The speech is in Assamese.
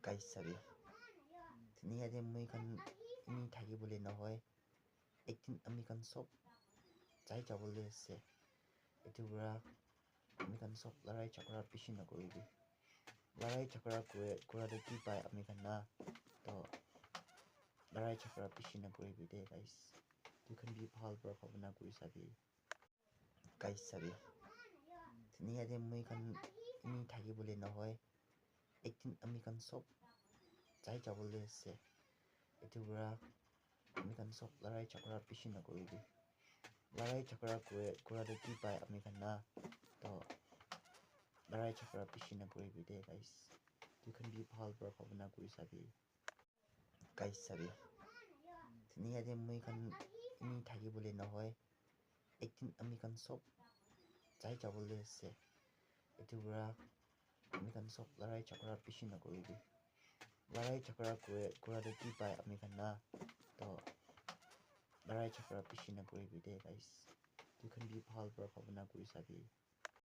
গাইজ চাবি ধুনীয়াকে মই এখন এনে থাকিবলৈ নহয় একদিন আমি এখন চব যাই যাবলৈ আছে এইটোৰ পৰা আমি এখন চব লৰাই ঝগড়া বেছি নকৰিবি লৰাই ঝগড়া কৰাটো কি পায় আমি এখন না তো লৰাই ঝগড়া বেছি নকৰিবি দে গাইজ তুইখন বি ভাল পৰা ভাৱনা কৰি চাবি গাইজ চাবি ধুনীয়াকে মই এখন এনে থাকিবলৈ নহয় একদিন আমি এখন চব যাই যাবলৈ আছে এইটোৰ পৰা আমি এখন চব লৰাই ঝগড়া বেছি নকৰিবি লৰাই ঝগড়া কৰাটো কি পায় আমি এখন না তো লৰাই ঝগড়া বেছি নকৰিবি দে গাইজ তুইখন বি ভাল পৰা ভাৱনা কৰি চাবি গাইজ চাবি ধুনীয়াকে মই এখন এনে থাকিবলৈ নহয় একদিন আমি এখন চব যাই যাবলৈ আছে এইটোৰ পৰা আমি এখন চব লৰাই ঝগড়া বেছি নকৰিবি লৰাই ঝগড়া কৰাটো কি পায় আমি এখন না তো লৰাই ঝগড়া বেছি নকৰিবি দে গাইজ তুইখন বি ভাল পৰা ভাৱনা কৰি চাবি